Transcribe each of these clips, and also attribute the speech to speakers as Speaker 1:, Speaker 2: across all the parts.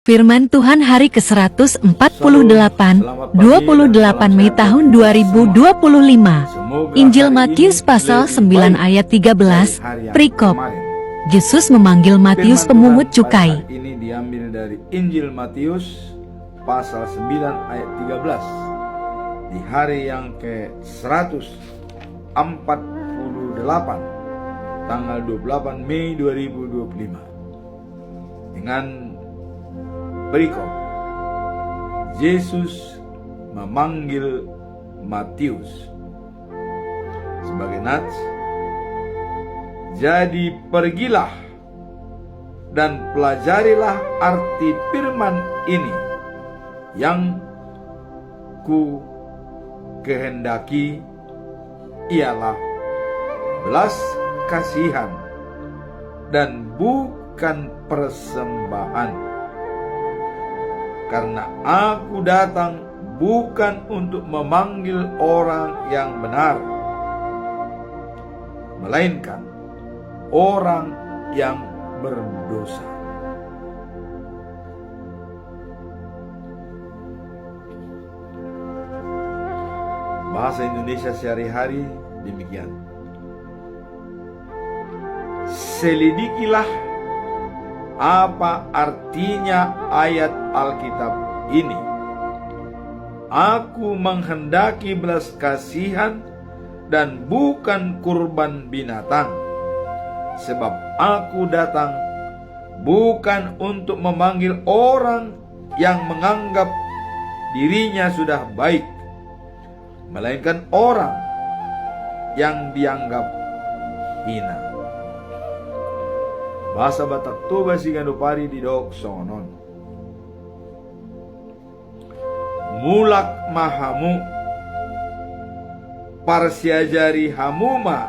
Speaker 1: Firman Tuhan hari ke-148, 28 Mei tahun 2025. Injil Matius pasal 9 ayat 13, perikop. Yesus memanggil Matius pemungut cukai.
Speaker 2: Ini diambil dari Injil Matius pasal 9 ayat 13. Di hari yang ke-148, tanggal 28 Mei 2025. Dengan berikut, Yesus memanggil Matius sebagai nats. Jadi pergilah dan pelajarilah arti firman ini yang ku kehendaki, ialah belas kasihan dan bukan persembahan. Karena aku datang bukan untuk memanggil orang yang benar, melainkan orang yang berdosa. Bahasa Indonesia sehari-hari demikian. Selidikilah apa artinya ayat Alkitab ini. Aku menghendaki belas kasihan dan bukan kurban binatang, sebab aku datang bukan untuk memanggil orang yang menganggap dirinya sudah baik, melainkan orang yang dianggap hina. Bahasa Batak Toba Sigandupari di dok sonon. Mulak mahamu parsiajari hamuma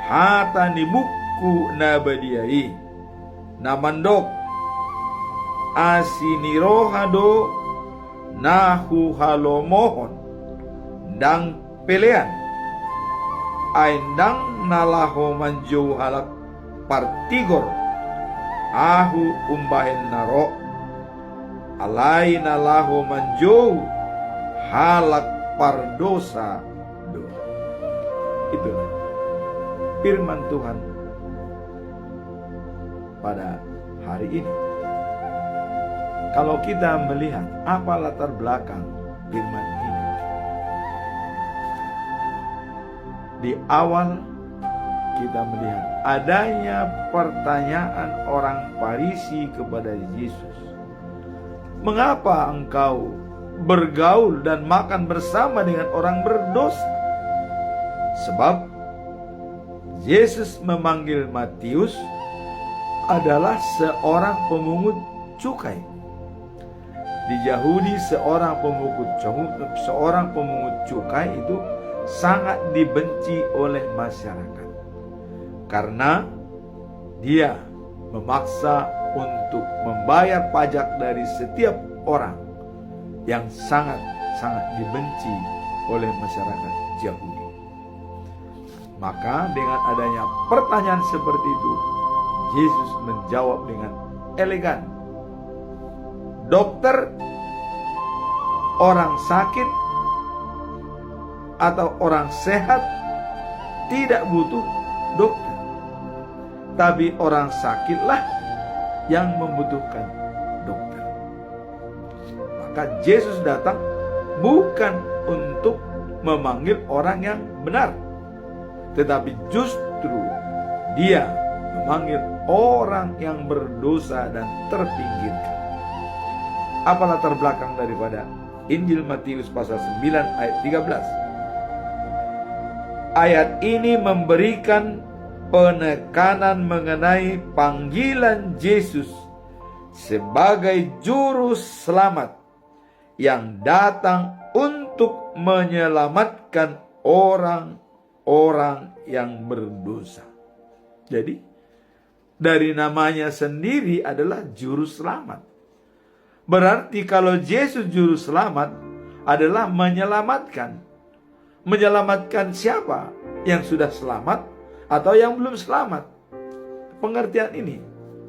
Speaker 2: hata ni buku nabadiai namandok asinirohado nahu halomohon dang pelean aindang nalaho manjau halak partigor ahu umbahen naro alai nalaho manjou halak pardosa do. Itulah firman Tuhan pada hari ini. Kalau kita melihat apa latar belakang firman ini, di awal kita melihat adanya pertanyaan orang Farisi kepada Yesus. Mengapa engkau bergaul dan makan bersama dengan orang berdosa? Sebab Yesus memanggil Matius adalah seorang pemungut cukai. Di Yahudi seorang pemungut cukai itu sangat dibenci oleh masyarakat, karena dia memaksa untuk membayar pajak dari setiap orang yang sangat-sangat dibenci oleh masyarakat Yahudi. Maka dengan adanya pertanyaan seperti itu, Yesus menjawab dengan elegan. Dokter, orang sakit atau orang sehat tidak butuh dokter, tapi orang sakitlah yang membutuhkan dokter. Maka Yesus datang bukan untuk memanggil orang yang benar, tetapi justru dia memanggil orang yang berdosa dan terpinggirkan. Apa latar belakang daripada Injil Matius pasal 9 ayat 13? Ayat ini memberikan penekanan mengenai panggilan Yesus sebagai juru selamat yang datang untuk menyelamatkan orang-orang yang berdosa. Jadi dari namanya sendiri adalah juru selamat. Berarti kalau Yesus juru selamat adalah menyelamatkan. Menyelamatkan siapa? Yang sudah selamat atau yang belum selamat? Pengertian ini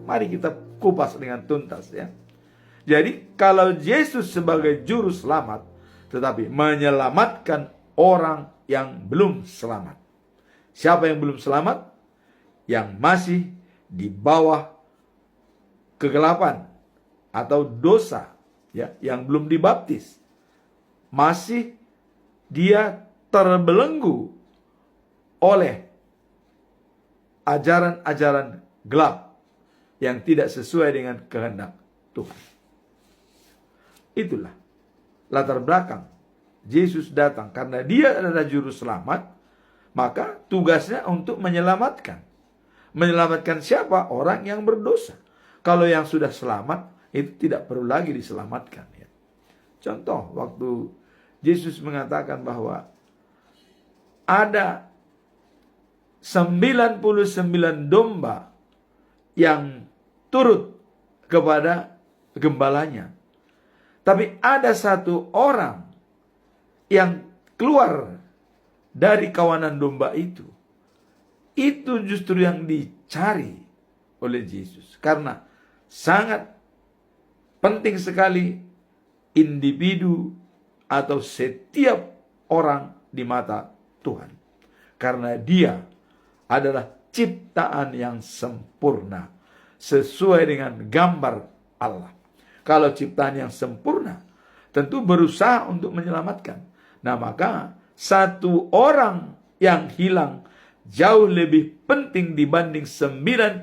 Speaker 2: mari kita kupas dengan tuntas ya. Jadi kalau Yesus sebagai juru selamat, tetapi menyelamatkan orang yang belum selamat. Siapa yang belum selamat? Yang masih di bawah kegelapan atau dosa, ya, yang belum dibaptis. Masih dia terbelenggu oleh ajaran-ajaran gelap yang tidak sesuai dengan kehendak Tuhan. Itulah latar belakang Yesus datang. Karena dia adalah juru selamat, maka tugasnya untuk menyelamatkan. Menyelamatkan siapa? Orang yang berdosa. Kalau yang sudah selamat, itu tidak perlu lagi diselamatkan. Ya. Contoh, waktu Yesus mengatakan bahwa ada 99 domba yang turut kepada gembalanya. Tapi ada satu orang yang keluar dari kawanan domba itu. Itu justru yang dicari oleh Yesus. Karena sangat penting sekali individu atau setiap orang di mata Tuhan. Karena dia adalah ciptaan yang sempurna. Sesuai dengan gambar Allah. Kalau ciptaan yang sempurna, tentu berusaha untuk menyelamatkan. Nah, maka satu orang yang hilang jauh lebih penting dibanding 99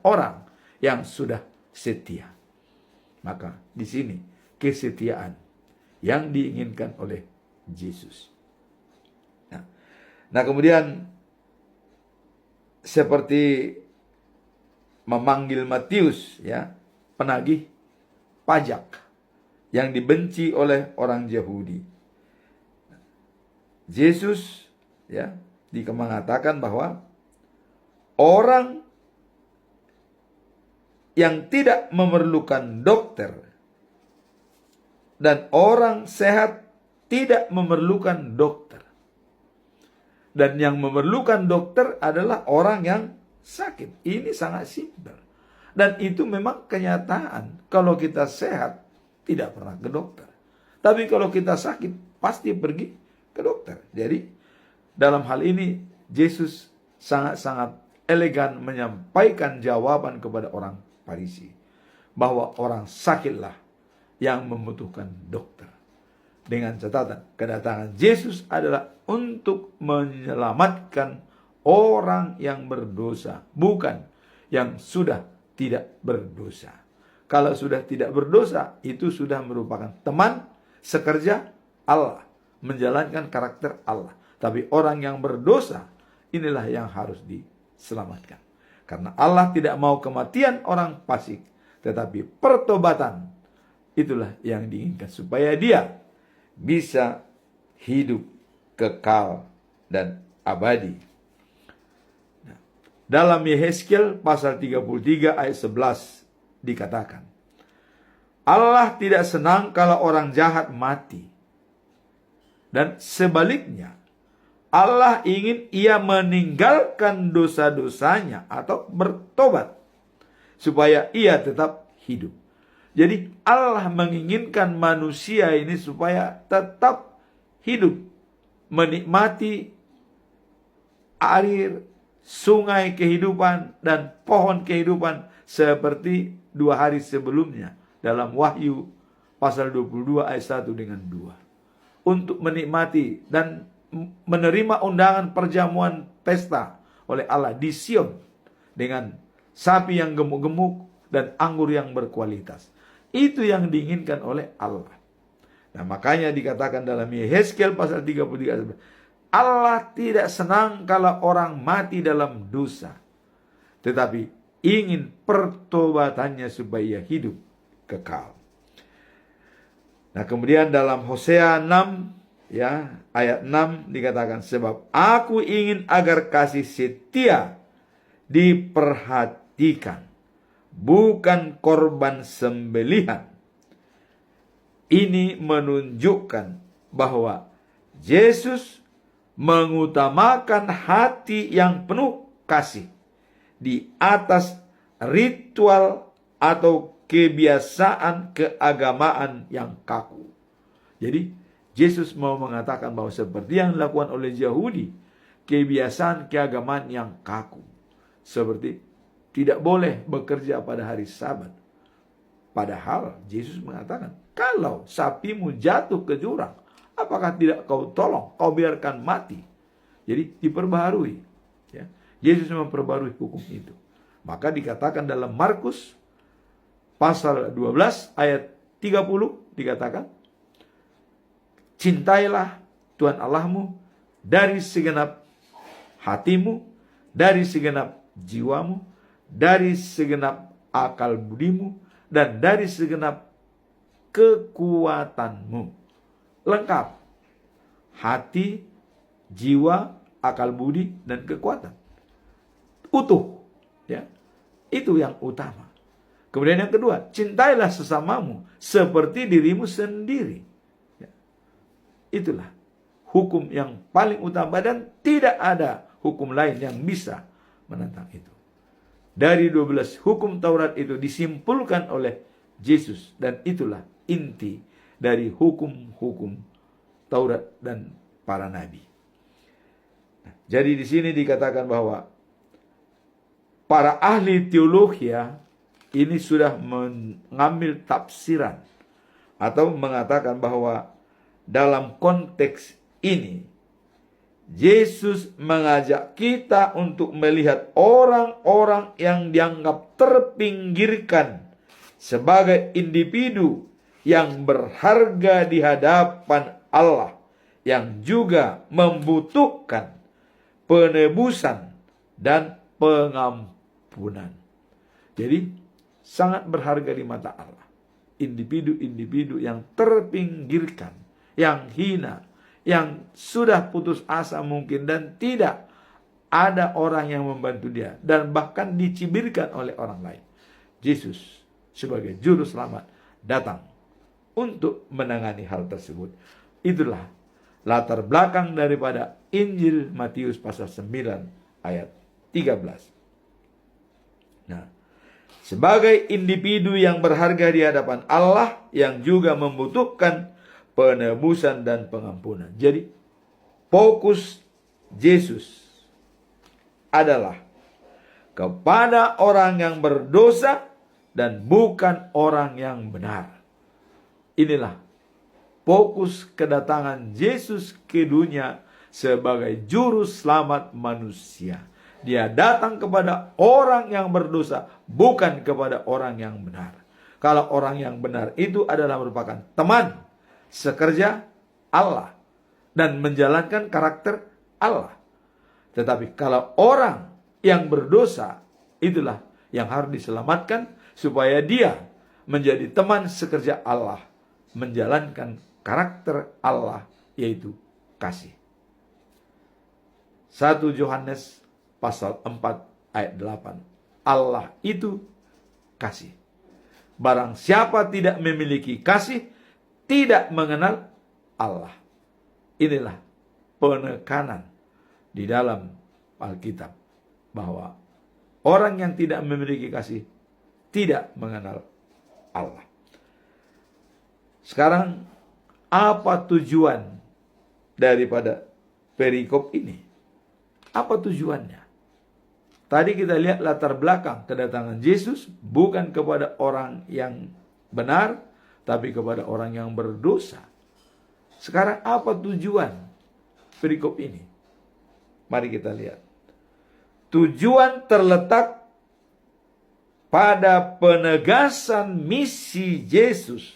Speaker 2: orang yang sudah setia. Maka di sini kesetiaan yang diinginkan oleh Yesus. Nah, kemudian seperti memanggil Matius, ya, penagih pajak yang dibenci oleh orang Yahudi. Yesus, ya, mengatakan bahwa orang yang tidak memerlukan dokter dan orang sehat tidak memerlukan dokter. Dan yang memerlukan dokter adalah orang yang sakit. Ini sangat simpel. Dan itu memang kenyataan. Kalau kita sehat, tidak pernah ke dokter. Tapi kalau kita sakit, pasti pergi ke dokter. Jadi, dalam hal ini, Yesus sangat-sangat elegan menyampaikan jawaban kepada orang Farisi. Bahwa orang sakitlah yang membutuhkan dokter. Dengan catatan, kedatangan Yesus adalah untuk menyelamatkan orang yang berdosa. Bukan yang sudah tidak berdosa. Kalau sudah tidak berdosa, itu sudah merupakan teman sekerja Allah, menjalankan karakter Allah. Tapi orang yang berdosa, inilah yang harus diselamatkan. Karena Allah tidak mau kematian orang fasik, tetapi pertobatan. Itulah yang diinginkan supaya dia bisa hidup kekal dan abadi. Dalam Yehezkiel pasal 33 ayat 11 dikatakan, Allah tidak senang kalau orang jahat mati. Dan sebaliknya, Allah ingin ia meninggalkan dosa-dosanya atau bertobat supaya ia tetap hidup. Jadi Allah menginginkan manusia ini supaya tetap hidup, menikmati air, sungai kehidupan dan pohon kehidupan seperti 2 hari sebelumnya dalam Wahyu pasal 22 ayat 1 dengan 2. Untuk menikmati dan menerima undangan perjamuan pesta oleh Allah di Sion dengan sapi yang gemuk-gemuk dan anggur yang berkualitas. Itu yang diinginkan oleh Allah. Nah, makanya dikatakan dalam Yehezkiel pasal 33 ayat 11, Allah tidak senang kalau orang mati dalam dosa, tetapi ingin pertobatannya supaya hidup kekal. Nah, kemudian dalam Hosea 6 ya, ayat 6 dikatakan, sebab aku ingin agar kasih setia diperhatikan, bukan korban sembelihan. Ini menunjukkan bahwa Yesus mengutamakan hati yang penuh kasih di atas ritual atau kebiasaan keagamaan yang kaku. Jadi Yesus mau mengatakan bahwa seperti yang dilakukan oleh Yahudi, kebiasaan keagamaan yang kaku, seperti tidak boleh bekerja pada hari Sabat. Padahal Yesus mengatakan, kalau sapimu jatuh ke jurang, apakah tidak kau tolong, kau biarkan mati? Jadi diperbaharui. Ya. Yesus memperbarui hukum itu. Maka dikatakan dalam Markus pasal 12 ayat 30 dikatakan, cintailah Tuhan Allahmu dari segenap hatimu, dari segenap jiwamu, dari segenap akal budimu, dan dari segenap kekuatanmu. Lengkap. Hati, jiwa, akal budi, dan kekuatan. Utuh. Ya. Itu yang utama. Kemudian yang kedua, cintailah sesamamu seperti dirimu sendiri. Ya. Itulah hukum yang paling utama dan tidak ada hukum lain yang bisa menentang itu. Dari 12 hukum Taurat itu disimpulkan oleh Yesus, dan itulah inti dari hukum-hukum Taurat dan para nabi. Nah, jadi di sini dikatakan bahwa para ahli teologi ini sudah mengambil tafsiran atau mengatakan bahwa dalam konteks ini Yesus mengajak kita untuk melihat orang-orang yang dianggap terpinggirkan sebagai individu yang berharga di hadapan Allah, yang juga membutuhkan penebusan dan pengampunan. Jadi sangat berharga di mata Allah. Individu-individu yang terpinggirkan, yang hina, yang sudah putus asa mungkin dan tidak ada orang yang membantu dia, dan bahkan dicibirkan oleh orang lain. Yesus sebagai juru selamat datang untuk menangani hal tersebut. Itulah latar belakang daripada Injil Matius pasal 9 ayat 13. Nah, sebagai individu yang berharga di hadapan Allah, yang juga membutuhkan penebusan dan pengampunan. Jadi fokus Yesus adalah kepada orang yang berdosa dan bukan orang yang benar. Inilah fokus kedatangan Yesus ke dunia sebagai juru selamat manusia. Dia datang kepada orang yang berdosa, bukan kepada orang yang benar. Kalau orang yang benar itu adalah merupakan teman sekerja Allah dan menjalankan karakter Allah. Tetapi kalau orang yang berdosa, itulah yang harus diselamatkan supaya dia menjadi teman sekerja Allah, menjalankan karakter Allah, yaitu kasih. 1 Yohanes pasal 4 ayat 8. Allah itu kasih. Barang siapa tidak memiliki kasih, tidak mengenal Allah. Inilah penekanan di dalam Alkitab, bahwa orang yang tidak memiliki kasih tidak mengenal Allah. Sekarang, apa tujuan daripada perikop ini? Apa tujuannya? Tadi kita lihat latar belakang kedatangan Yesus bukan kepada orang yang benar, tapi kepada orang yang berdosa. Sekarang apa tujuan perikop ini? Mari kita lihat. Tujuan terletak pada penegasan misi Yesus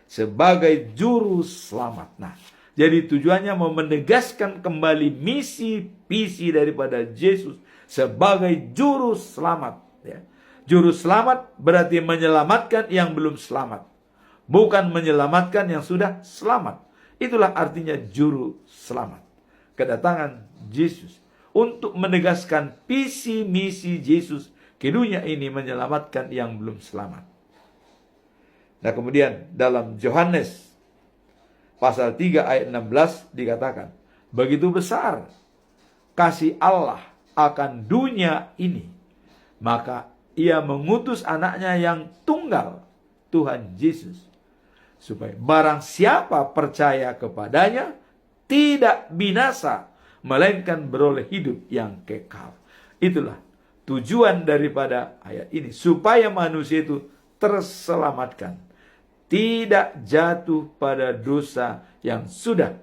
Speaker 2: sebagai juru selamat. Nah, jadi tujuannya mau menegaskan kembali misi visi daripada Yesus sebagai juru selamat. Ya. Juru selamat berarti menyelamatkan yang belum selamat, bukan menyelamatkan yang sudah selamat. Itulah artinya juru selamat. Kedatangan Yesus untuk menegaskan visi misi Yesus ke dunia ini, menyelamatkan yang belum selamat. Nah, kemudian dalam Yohanes pasal 3 ayat 16 dikatakan, begitu besar kasih Allah akan dunia ini, maka ia mengutus anaknya yang tunggal Tuhan Yesus, supaya barang siapa percaya kepadanya tidak binasa, melainkan beroleh hidup yang kekal. Itulah tujuan daripada ayat ini, supaya manusia itu terselamatkan, tidak jatuh pada dosa yang sudah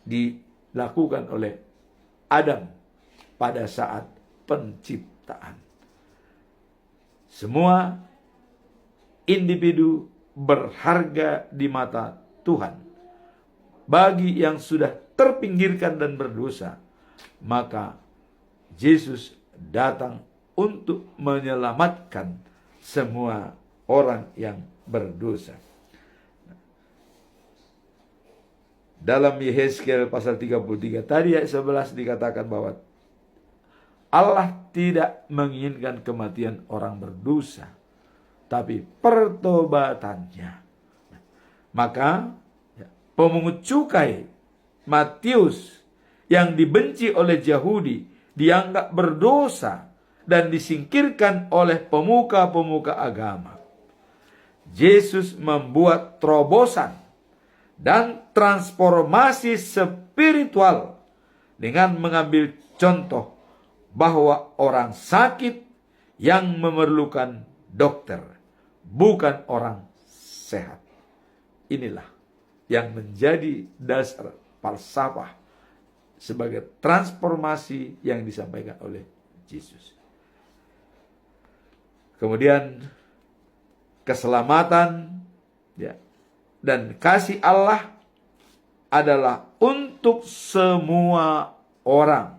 Speaker 2: dilakukan oleh Adam pada saat penciptaan. Semua individu berharga di mata Tuhan. Bagi yang sudah terpinggirkan dan berdosa, maka Yesus datang untuk menyelamatkan semua orang yang berdosa. Dalam Yehezkiel pasal 33 tadi ayat 11 dikatakan bahwa Allah tidak menginginkan kematian orang berdosa, tapi pertobatannya. Maka pemungut cukai Matius yang dibenci oleh Yahudi dianggap berdosa dan disingkirkan oleh pemuka-pemuka agama. Yesus membuat terobosan dan transformasi spiritual dengan mengambil contoh bahwa orang sakit yang memerlukan dokter, bukan orang sehat. Inilah yang menjadi dasar falsafah sebagai transformasi yang disampaikan oleh Yesus. Kemudian keselamatan dan kasih Allah adalah untuk semua orang,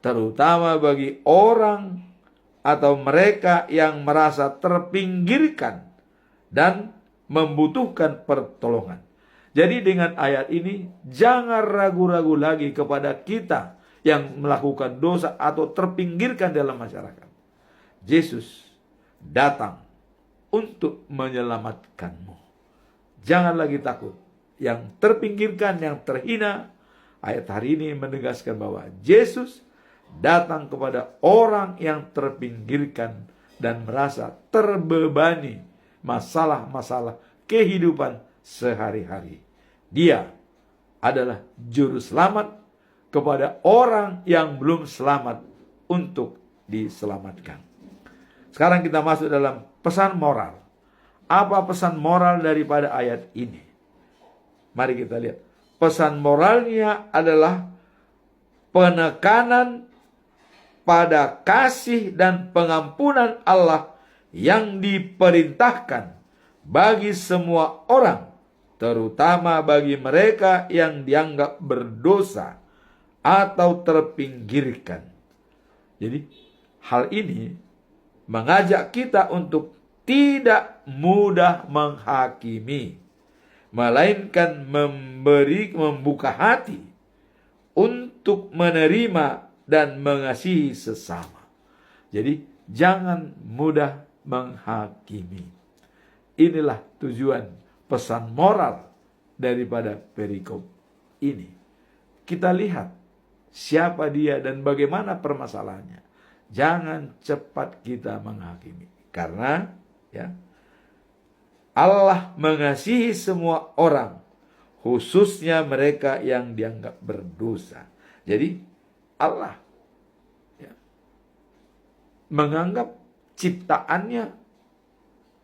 Speaker 2: terutama bagi orang atau mereka yang merasa terpinggirkan dan membutuhkan pertolongan. Jadi dengan ayat ini jangan ragu-ragu lagi kepada kita yang melakukan dosa atau terpinggirkan dalam masyarakat. Yesus datang untuk menyelamatkanmu. Jangan lagi takut. Yang terpinggirkan, yang terhina, ayat hari ini menegaskan bahwa Yesus datang kepada orang yang terpinggirkan dan merasa terbebani masalah-masalah kehidupan sehari-hari. Dia adalah juru selamat kepada orang yang belum selamat untuk diselamatkan. Sekarang kita masuk dalam pesan moral. Apa pesan moral daripada ayat ini? Mari kita lihat. Pesan moralnya adalah penekanan pada kasih dan pengampunan Allah yang diperintahkan bagi semua orang, terutama bagi mereka yang dianggap berdosa atau terpinggirkan. Jadi hal ini mengajak kita untuk tidak mudah menghakimi, melainkan membuka hati untuk menerima dan mengasihi sesama. Jadi jangan mudah menghakimi. Inilah tujuan pesan moral daripada perikop ini. Kita lihat siapa dia dan bagaimana permasalahannya. Jangan cepat kita menghakimi. Karena Allah mengasihi semua orang, khususnya mereka yang dianggap berdosa. Jadi Allah menganggap ciptaannya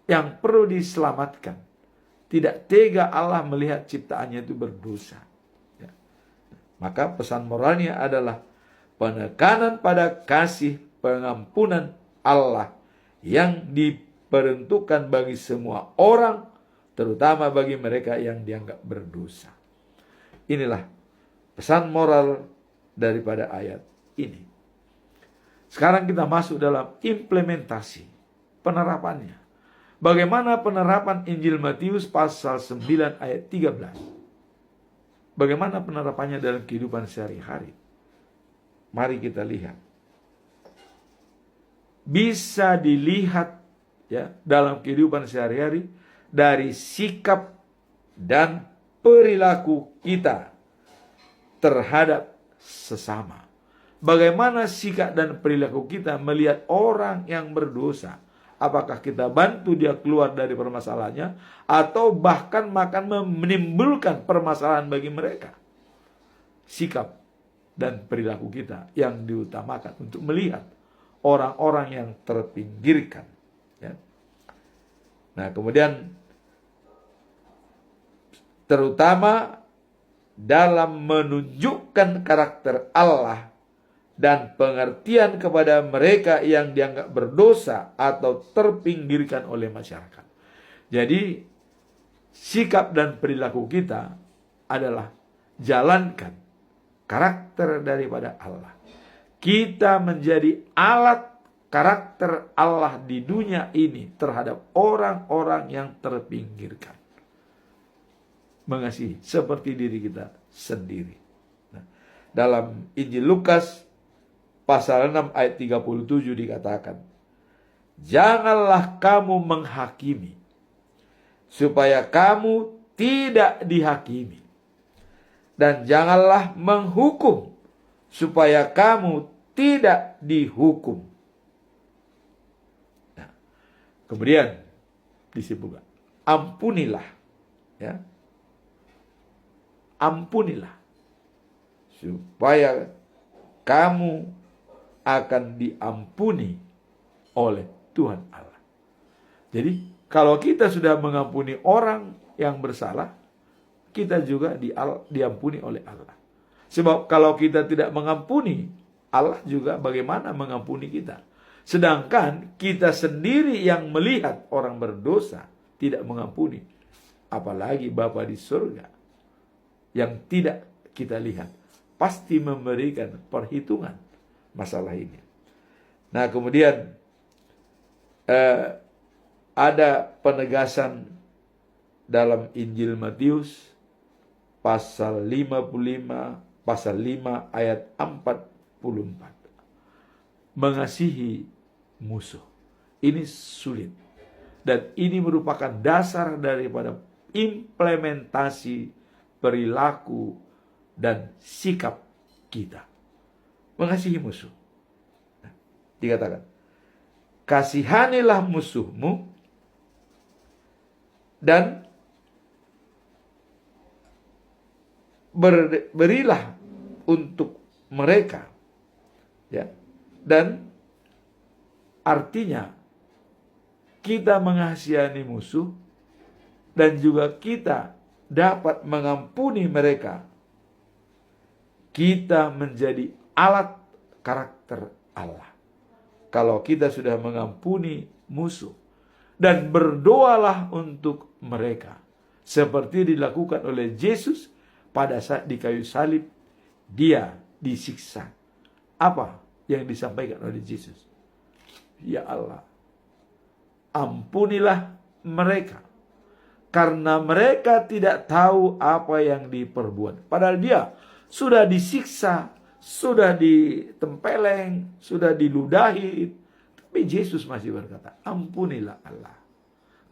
Speaker 2: yang perlu diselamatkan. Tidak tega Allah melihat ciptaannya itu berdosa. Maka pesan moralnya adalah penekanan pada kasih pengampunan Allah yang diperuntukkan bagi semua orang, terutama bagi mereka yang dianggap berdosa. Inilah pesan moral daripada ayat ini. Sekarang kita masuk dalam implementasi penerapannya. Bagaimana penerapan Injil Matius pasal 9 ayat 13? Bagaimana penerapannya dalam kehidupan sehari-hari? Mari kita lihat. Bisa dilihat dalam kehidupan sehari-hari dari sikap dan perilaku kita terhadap sesama. Bagaimana sikap dan perilaku kita melihat orang yang berdosa apakah kita bantu dia keluar dari permasalahannya, atau bahkan menimbulkan permasalahan bagi mereka. Sikap dan perilaku kita yang diutamakan untuk melihat orang-orang yang terpinggirkan. Ya. Nah, kemudian terutama dalam menunjukkan karakter Allah dan pengertian kepada mereka yang dianggap berdosa atau terpinggirkan oleh masyarakat. Jadi, sikap dan perilaku kita adalah jalankan karakter daripada Allah. Kita menjadi alat karakter Allah di dunia ini terhadap orang-orang yang terpinggirkan. Mengasihi seperti diri kita sendiri. Nah, dalam Injil Lukas pasal 6 ayat 37 dikatakan, janganlah kamu menghakimi, supaya kamu tidak dihakimi. Dan janganlah menghukum, supaya kamu tidak dihukum. Nah, kemudian disebutkan, ampunilah. Ya, ampunilah, supaya kamu akan diampuni oleh Tuhan Allah. Jadi, kalau kita sudah mengampuni orang yang bersalah, kita juga diampuni oleh Allah. Sebab kalau kita tidak mengampuni, Allah juga bagaimana mengampuni kita. Sedangkan kita sendiri yang melihat orang berdosa tidak mengampuni, apalagi Bapa di surga yang tidak kita lihat, pasti memberikan perhitungan masalah ini. Nah, kemudian ada penegasan dalam Injil Matius pasal 55, pasal 5 ayat 44. Mengasihi musuh. Ini sulit. Dan ini merupakan dasar daripada implementasi perilaku dan sikap kita. Mengasihi musuh. Nah, dikatakan, kasihanilah musuhmu dan berilah untuk mereka. Ya. Dan artinya kita mengasihani musuh dan juga kita dapat mengampuni mereka. Kita menjadi alat karakter Allah. Kalau kita sudah mengampuni musuh dan berdoalah untuk mereka, seperti dilakukan oleh Yesus pada saat di kayu salib, dia disiksa. Apa yang disampaikan oleh Yesus? Ya Allah, ampunilah mereka, karena mereka tidak tahu apa yang diperbuat. Padahal dia sudah disiksa, sudah ditempeleng, sudah diludahi. Tapi Yesus masih berkata, ampunilah Allah,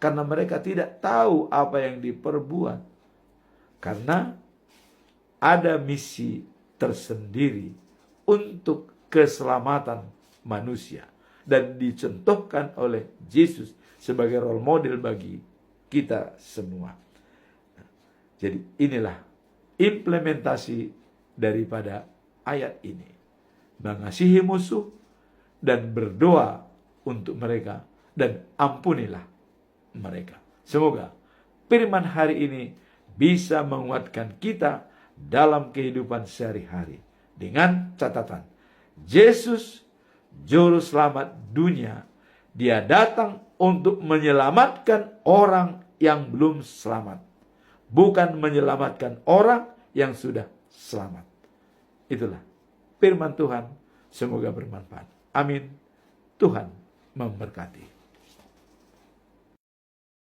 Speaker 2: karena mereka tidak tahu apa yang diperbuat. Karena ada misi tersendiri untuk keselamatan manusia. Dan dicontohkan oleh Yesus sebagai role model bagi kita semua. Jadi inilah implementasi daripada ayat ini. Mengasihi musuh dan berdoa untuk mereka dan ampunilah mereka. Semoga firman hari ini bisa menguatkan kita dalam kehidupan sehari-hari. Dengan catatan, Yesus Juru Selamat dunia. Dia datang untuk menyelamatkan orang yang belum selamat, bukan menyelamatkan orang yang sudah selamat. Itulah firman Tuhan. Semoga bermanfaat. Amin. Tuhan memberkati.